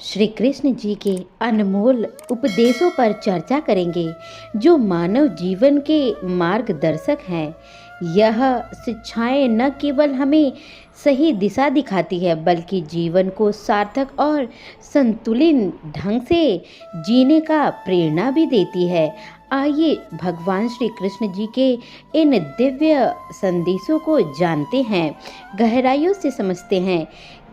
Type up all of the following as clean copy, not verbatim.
श्री कृष्ण जी के अनमोल उपदेशों पर चर्चा करेंगे जो मानव जीवन के मार्गदर्शक हैं। यह शिक्षाएं न केवल हमें सही दिशा दिखाती है बल्कि जीवन को सार्थक और संतुलित ढंग से जीने का प्रेरणा भी देती है। आइए भगवान श्री कृष्ण जी के इन दिव्य संदेशों को जानते हैं, गहराइयों से समझते हैं।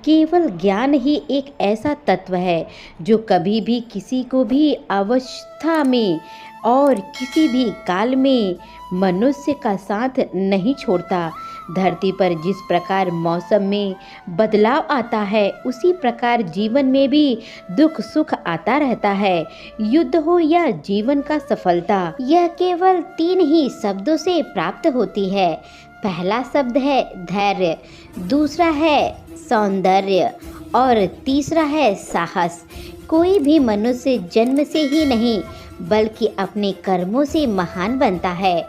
केवल ज्ञान ही एक ऐसा तत्व है जो कभी भी किसी को भी अवस्था में और किसी भी काल में मनुष्य का साथ नहीं छोड़ता। धरती पर जिस प्रकार मौसम में बदलाव आता है उसी प्रकार जीवन में भी दुख सुख आता रहता है। युद्ध हो या जीवन का सफलता, यह केवल 3 ही शब्दों से प्राप्त होती है। पहला शब्द है धैर्य, दूसरा है सौंदर्य और तीसरा है साहस। कोई भी मनुष्य जन्म से ही नहीं बल्कि अपने कर्मों से महान बनता है।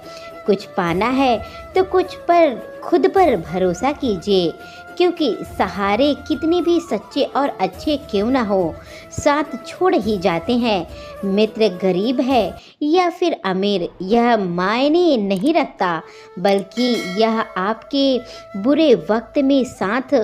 कुछ पाना है तो कुछ पर खुद पर भरोसा कीजिए, क्योंकि सहारे कितने भी सच्चे और अच्छे क्यों ना हो, साथ छोड़ ही जाते हैं। मित्र गरीब है या फिर अमीर यह मायने नहीं रखता, बल्कि यह आपके बुरे वक्त में साथ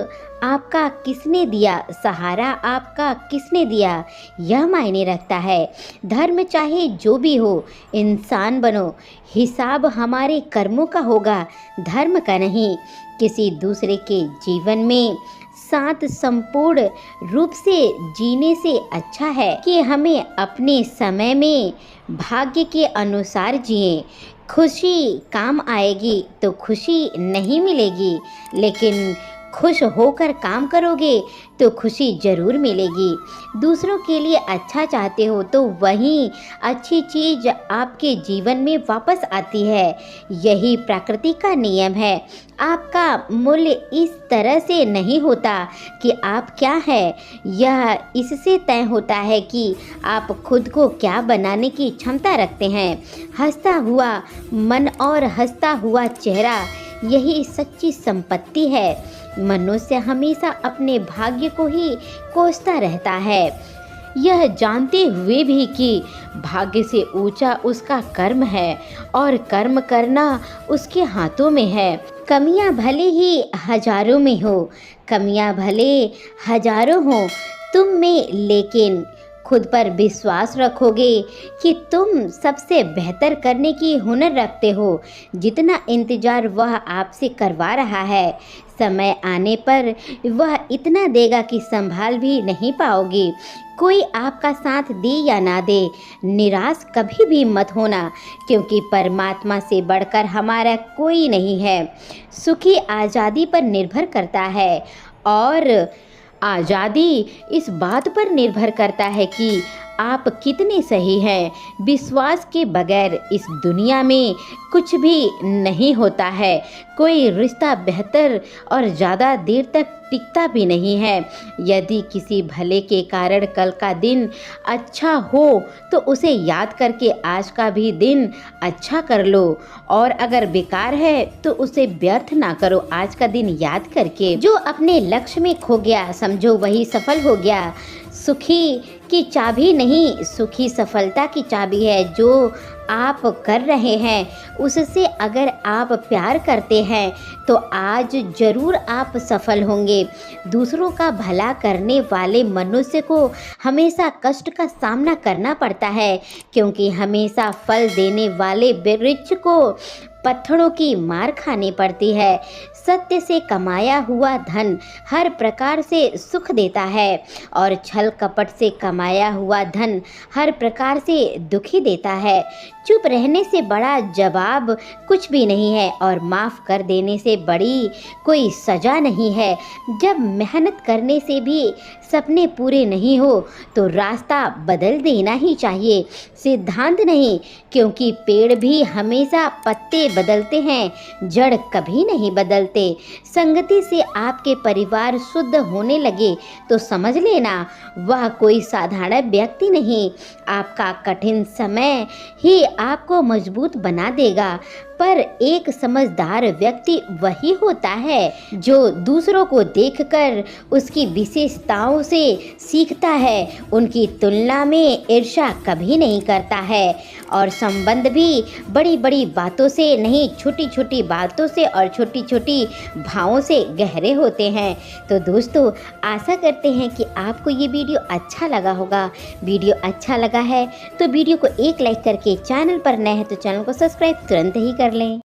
आपका किसने दिया, सहारा आपका किसने दिया, यह मायने रखता है। धर्म चाहे जो भी हो, इंसान बनो, हिसाब हमारे कर्मों का होगा, धर्म का नहीं। किसी दूसरे के जीवन में साथ संपूर्ण रूप से जीने से अच्छा है कि हमें अपने समय में भाग्य के अनुसार जिएं। खुशी काम आएगी तो खुशी नहीं मिलेगी, लेकिन खुश होकर काम करोगे तो खुशी जरूर मिलेगी। दूसरों के लिए अच्छा चाहते हो तो वही अच्छी चीज आपके जीवन में वापस आती है। यही प्रकृति का नियम है। आपका मूल्य इस तरह से नहीं होता कि आप क्या है, यह इससे तय होता है कि आप खुद को क्या बनाने की क्षमता रखते हैं। हंसता हुआ मन और हंसता हुआ चेहरा, यही सच्ची संपत्ति है। मनुष्य हमेशा अपने भाग्य को ही कोसता रहता है, यह जानते हुए भी कि भाग्य से ऊंचा उसका कर्म है और कर्म करना उसके हाथों में है। कमियां भले ही हजारों में हो, कमियां भले हजारों हो तुम में, लेकिन खुद पर विश्वास रखोगे कि तुम सबसे बेहतर करने की हुनर रखते हो। जितना इंतजार वह आपसे करवा रहा है, समय आने पर वह इतना देगा कि संभाल भी नहीं पाओगे। कोई आपका साथ दे या ना दे, निराश कभी भी मत होना, क्योंकि परमात्मा से बढ़कर हमारा कोई नहीं है। सुखी आज़ादी पर निर्भर करता है और आज़ादी इस बात पर निर्भर करता है कि आप कितने सही हैं। विश्वास के बगैर इस दुनिया में कुछ भी नहीं होता है। कोई रिश्ता बेहतर और ज़्यादा देर तक टिकता भी नहीं है। यदि किसी भले के कारण कल का दिन अच्छा हो तो उसे याद करके आज का भी दिन अच्छा कर लो, और अगर बेकार है तो उसे व्यर्थ ना करो आज का दिन याद करके। जो अपने लक्ष्य में खो गया समझो वही सफल हो गया। सुखी की चाबी नहीं, सुखी सफलता की चाबी है। जो आप कर रहे हैं उससे अगर आप प्यार करते हैं तो आज जरूर आप सफल होंगे। दूसरों का भला करने वाले मनुष्य को हमेशा कष्ट का सामना करना पड़ता है, क्योंकि हमेशा फल देने वाले वृक्ष को पत्थरों की मार खानी पड़ती है। सत्य से कमाया हुआ धन हर प्रकार से सुख देता है और छल कपट से कमाया हुआ धन हर प्रकार से दुखी देता है। चुप रहने से बड़ा जवाब कुछ भी नहीं है और माफ़ कर देने से बड़ी कोई सज़ा नहीं है। जब मेहनत करने से भी सपने पूरे नहीं हो तो रास्ता बदल देना ही चाहिए, सिद्धांत नहीं, क्योंकि पेड़ भी हमेशा पत्ते बदलते हैं, जड़ कभी नहीं बदलते। संगति से आपके परिवार शुद्ध होने लगे तो समझ लेना वह कोई साधारण व्यक्ति नहीं, आपका कठिन समय ही आपको मजबूत बना देगा। पर एक समझदार व्यक्ति वही होता है जो दूसरों को देखकर उसकी विशेषताओं से सीखता है, उनकी तुलना में ईर्ष्या कभी नहीं करता है और संबंध भी बड़ी बड़ी बातों से नहीं, छोटी छोटी बातों से और छोटी छोटी भावों से गहरे होते हैं। तो दोस्तों, आशा करते हैं कि आपको ये वीडियो अच्छा लगा होगा। वीडियो अच्छा लगा है तो वीडियो को एक लाइक करके, चैनल पर नए हैं तो चैनल को सब्सक्राइब तुरंत ही कर लें।